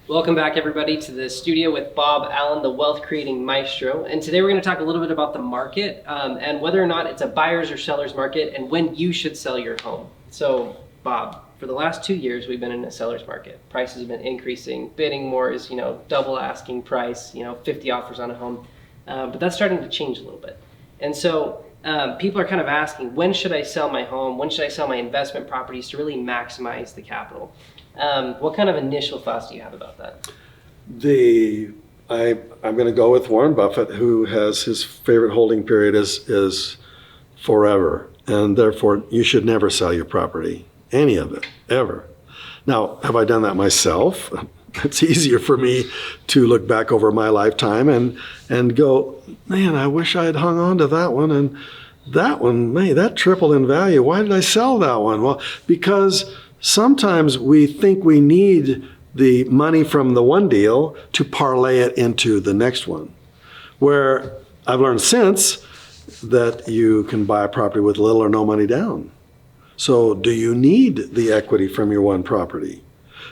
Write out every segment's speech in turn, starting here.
Welcome back, everybody, to the studio with Bob Allen, the wealth creating maestro. And today we're going to talk a little bit about the market and whether or not it's a buyer's or seller's market and when you should sell your home. So, Bob, for the last 2 years, we've been in a seller's market. Prices have been increasing. Bidding more is, double asking price, 50 offers on a home. But that's starting to change a little bit. And so people are kind of asking, when should I sell my home? When should I sell my investment properties to really maximize the capital? What kind of initial thoughts do you have about that? I'm going to go with Warren Buffett, who has his favorite holding period is forever, and therefore you should never sell your property, any of it, ever. Now, have I done that myself? It's easier for me to look back over my lifetime and go, man, I wish I had hung on to that one, and that one, man, that tripled in value. Why did I sell that one? Well, because sometimes we think we need the money from the one deal to parlay it into the next one, where I've learned since that you can buy a property with little or no money down. So do you need the equity from your one property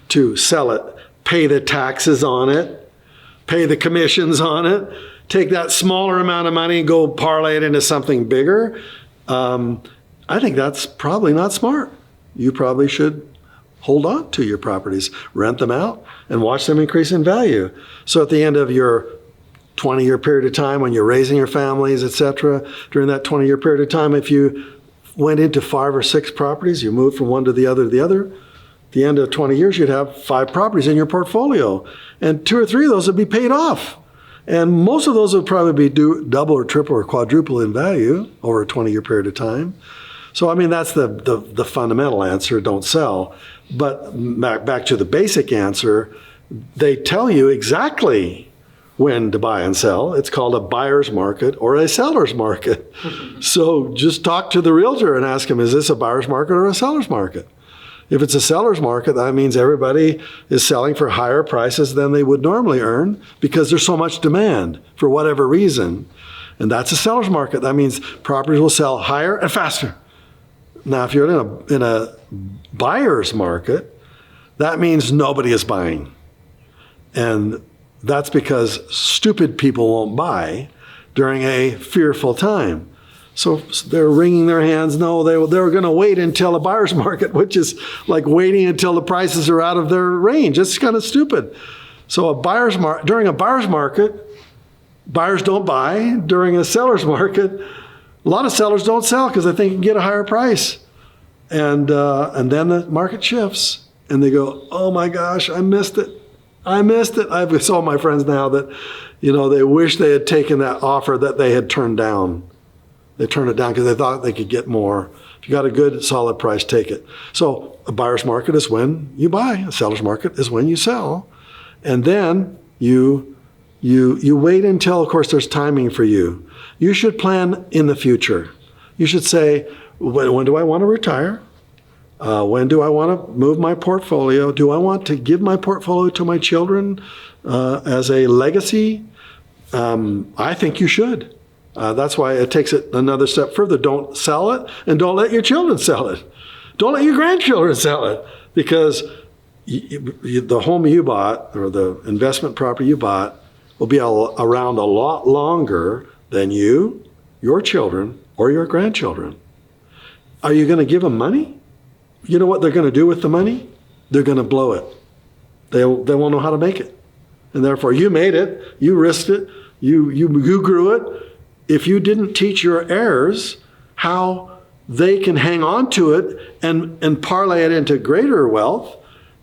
to sell it, pay the taxes on it, pay the commissions on it, take that smaller amount of money and go parlay it into something bigger? I think that's probably not smart. You probably should hold on to your properties, rent them out, and watch them increase in value. So at the end of your 20-year period of time, when you're raising your families, etc., during that 20-year period of time, if you went into 5 or 6 properties, you moved from one to the other, at the end of 20 years, you'd have 5 properties in your portfolio, and 2 or 3 of those would be paid off. And most of those would probably be double or triple or quadruple in value over a 20-year period of time. So, I mean, that's the fundamental answer, don't sell. But back to the basic answer, they tell you exactly when to buy and sell. It's called a buyer's market or a seller's market. So just talk to the realtor and ask him, is this a buyer's market or a seller's market? If it's a seller's market, that means everybody is selling for higher prices than they would normally earn because there's so much demand for whatever reason. And that's a seller's market. That means properties will sell higher and faster. Now, if you're in a buyer's market, that means nobody is buying. And that's because stupid people won't buy during a fearful time. So they're wringing their hands. No, they're going to wait until a buyer's market, which is like waiting until the prices are out of their range. It's kind of stupid. So during a buyer's market, buyers don't buy. During a seller's market, a lot of sellers don't sell because they think you can get a higher price. And then the market shifts and they go, oh my gosh, I missed it. I've saw my friends now that, they wish they had taken that offer that they had turned down. They turned it down because they thought they could get more. If you got a good, solid price, take it. So a buyer's market is when you buy. A seller's market is when you sell. And then you wait until, of course, there's timing for you. You should plan in the future. You should say, when do I want to retire? When do I want to move my portfolio? Do I want to give my portfolio to my children as a legacy? I think you should. That's why it takes it another step further. Don't sell it, and don't let your children sell it. Don't let your grandchildren sell it, because the home you bought or the investment property you bought will be around a lot longer than you, your children, or your grandchildren. Are you going to give them money? You know what they're going to do with the money? They're going to blow it. They won't know how to make it. And therefore, you made it, you risked it, you grew it. If you didn't teach your heirs how they can hang on to it and parlay it into greater wealth,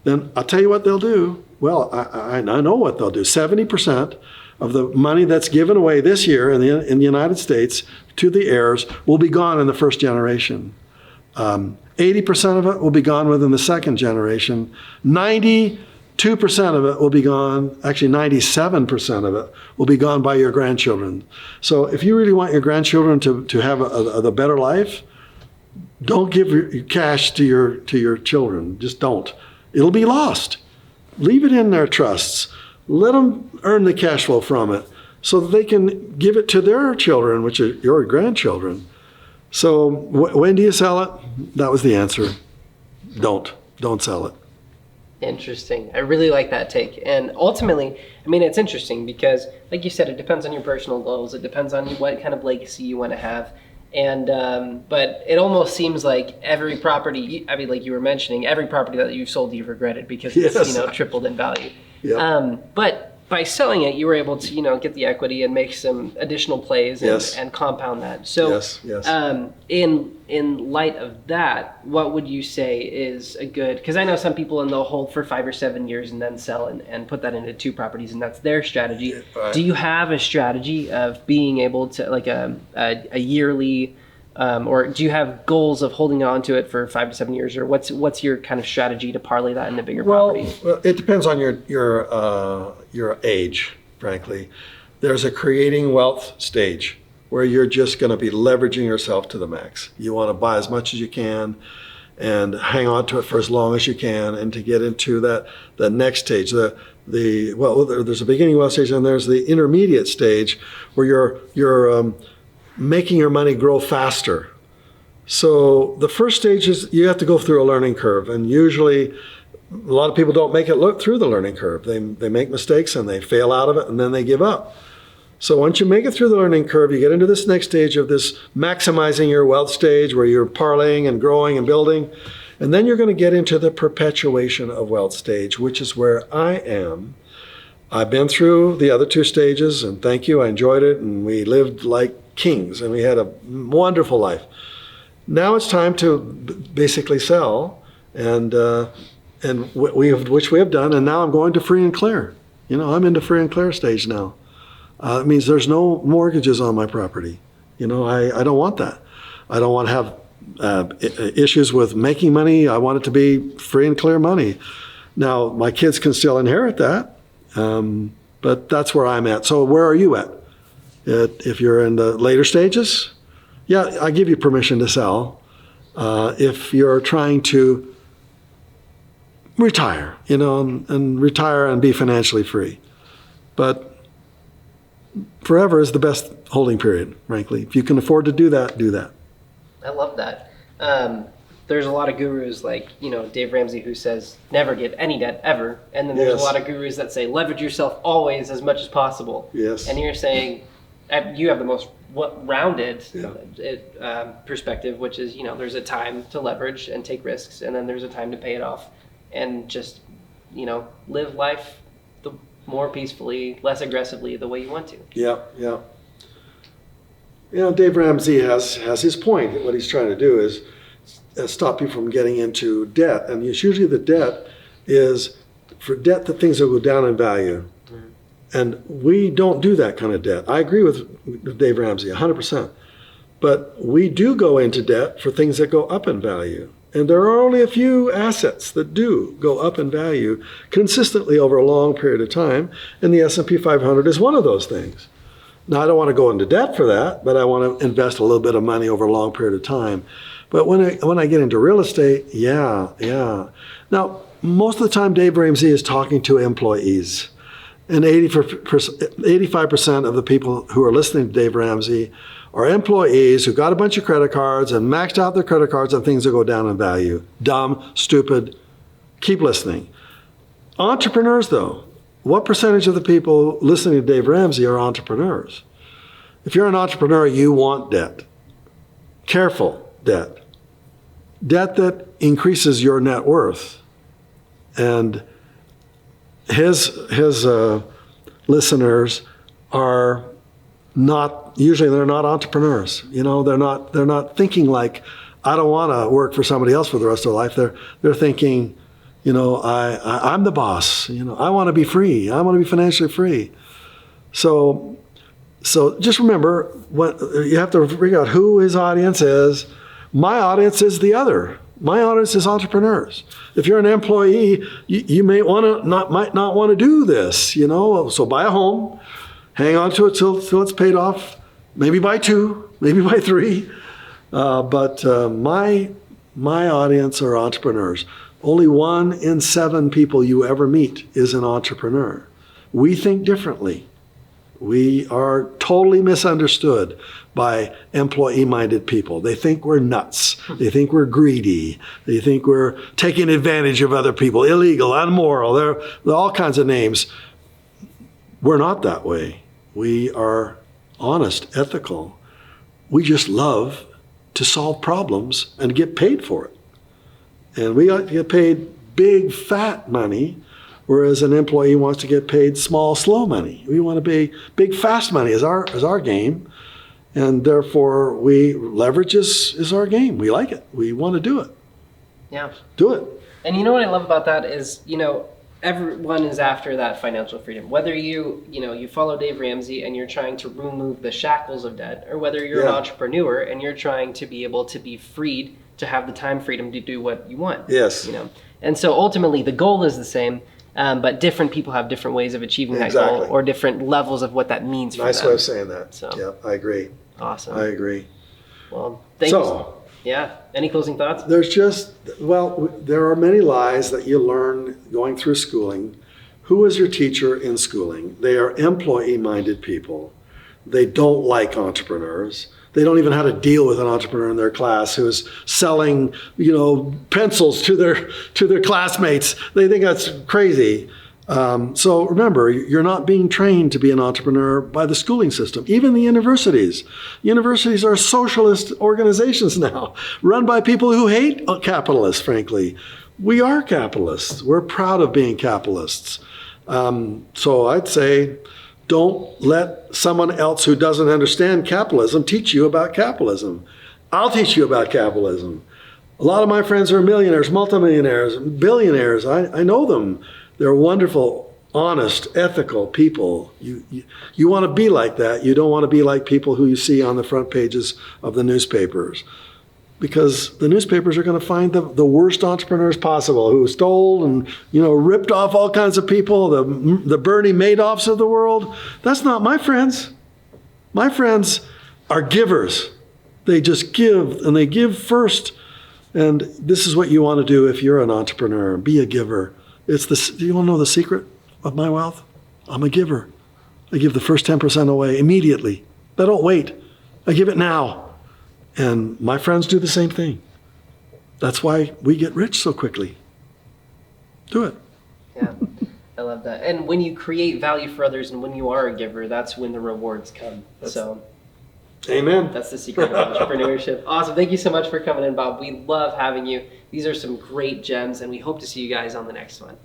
then I'll tell you what they'll do. Well, I know what they'll do. 70% of the money that's given away this year in the United States to the heirs will be gone in the first generation. 80% of it will be gone within the second generation. 92% of it will be gone, actually 97% of it will be gone by your grandchildren. So if you really want your grandchildren to have a better life, don't give your cash to your children. Just don't. It'll be lost. Leave it in their trusts. Let them earn the cash flow from it so that they can give it to their children, which are your grandchildren. So when do you sell it? That was the answer. Don't sell it. Interesting. I really like that take. And ultimately, I mean, it's interesting because, like you said, it depends on your personal goals. It depends on what kind of legacy you want to have. And, but it almost seems like every property, I mean, like you were mentioning, every property that you've sold, you've regretted because it's, tripled in value. Yep. But by selling it, you were able to, get the equity and make some additional plays and, and compound that. So, in light of that, what would you say is a good? Because I know some people and they'll hold for 5 or 7 years and then sell and put that into 2 properties, and that's their strategy. Right. Do you have a strategy of being able to like a yearly? Or do you have goals of holding on to it for 5 to 7 years, or what's your kind of strategy to parlay that into bigger properties? Well, it depends on your age, frankly. There's a creating wealth stage where you're just going to be leveraging yourself to the max. You want to buy as much as you can and hang on to it for as long as you can, and to get into the next stage. There's a beginning wealth stage, and there's the intermediate stage where you're making your money grow faster. So the first stage is you have to go through a learning curve, and usually a lot of people don't make it through the learning curve. They make mistakes and they fail out of it, and then they give up. So once you make it through the learning curve, you get into this next stage of this maximizing your wealth stage where you're parlaying and growing and building, and then you're going to get into the perpetuation of wealth stage, which is where I am. I've been through the other 2 stages, and thank you, I enjoyed it, and we lived like kings, and we had a wonderful life. Now it's time to basically sell, which we have done, and now I'm going to free and clear. I'm into free and clear stage now. It means there's no mortgages on my property. I don't want that. I don't want to have issues with making money. I want it to be free and clear money. Now, my kids can still inherit that, but that's where I'm at. So where are you at? If you're in the later stages, I give you permission to sell. If you're trying to retire, and retire and be financially free. But forever is the best holding period, frankly. If you can afford to do that, do that. I love that. There's a lot of gurus like, Dave Ramsey, who says never get any debt ever. And then there's a lot of gurus that say leverage yourself always as much as possible. Yes. And you're saying you have the most rounded perspective, which is, there's a time to leverage and take risks, and then there's a time to pay it off and just, live life more peacefully, less aggressively, the way you want to. Yeah. Dave Ramsey has his point. What he's trying to do is stop you from getting into debt. And usually the debt is for debt that things will go down in value. And we don't do that kind of debt. I agree with Dave Ramsey 100%. But we do go into debt for things that go up in value. And there are only a few assets that do go up in value consistently over a long period of time. And the S&P 500 is one of those things. Now, I don't want to go into debt for that, but I want to invest a little bit of money over a long period of time. But when I get into real estate, yeah. Now, most of the time, Dave Ramsey is talking to employees. And 85% of the people who are listening to Dave Ramsey are employees who got a bunch of credit cards and maxed out their credit cards on things that go down in value. Dumb, stupid, keep listening. Entrepreneurs, though, what percentage of the people listening to Dave Ramsey are entrepreneurs? If you're an entrepreneur, you want debt. Careful debt. Debt that increases your net worth. And his listeners are they're not entrepreneurs. They're not thinking like, I don't want to work for somebody else for the rest of their life. They're thinking, I'm the boss. I want to be free. I want to be financially free. So just remember, what you have to figure out who his audience is. My audience is the other. My audience is entrepreneurs. If you're an employee, you might not want to do this. So buy a home, hang on to it till it's paid off. Maybe buy 2, maybe buy 3. But my audience are entrepreneurs. Only 1 in 7 people you ever meet is an entrepreneur. We think differently. We are totally misunderstood by employee-minded people. They think we're nuts. They think we're greedy. They think we're taking advantage of other people, illegal, immoral. There are all kinds of names. We're not that way. We are honest, ethical. We just love to solve problems and get paid for it. And we ought to get paid big, fat money, whereas an employee wants to get paid small, slow money. We want to pay big, fast money as our game. And therefore, leverage is our game. We like it. We want to do it. Yeah. Do it. And you know what I love about that is, everyone is after that financial freedom. Whether you follow Dave Ramsey and you're trying to remove the shackles of debt, or whether you're an entrepreneur and you're trying to be able to be freed to have the time freedom to do what you want. Yes. And so ultimately the goal is the same, but different people have different ways of achieving that goal, or different levels of what that means for them. Nice way of saying that. So, yeah, I agree. Awesome. I agree. Well, thank you. Yeah. Any closing thoughts? There are many lies that you learn going through schooling. Who is your teacher in schooling? They are employee-minded people. They don't like entrepreneurs. They don't even know how to deal with an entrepreneur in their class who is selling, pencils to their classmates. They think that's crazy. So remember, you're not being trained to be an entrepreneur by the schooling system. Even the universities. Universities are socialist organizations now, run by people who hate capitalists, frankly. We are capitalists. We're proud of being capitalists. So I'd say, don't let someone else who doesn't understand capitalism teach you about capitalism. I'll teach you about capitalism. A lot of my friends are millionaires, multimillionaires, billionaires. I know them. They're wonderful, honest, ethical people. You want to be like that. You don't want to be like people who you see on the front pages of the newspapers. Because the newspapers are going to find the worst entrepreneurs possible who stole and ripped off all kinds of people, the Bernie Madoffs of the world. That's not my friends. My friends are givers. They just give, and they give first. And this is what you want to do if you're an entrepreneur. Be a giver. Do you want to know the secret of my wealth? I'm a giver. I give the first 10% away immediately. I don't wait. I give it now. And my friends do the same thing. That's why we get rich so quickly. Do it. Yeah, I love that. And when you create value for others and when you are a giver, that's when the rewards come. Amen. That's the secret of entrepreneurship. Awesome. Thank you so much for coming in, Bob. We love having you. These are some great gems, and we hope to see you guys on the next one.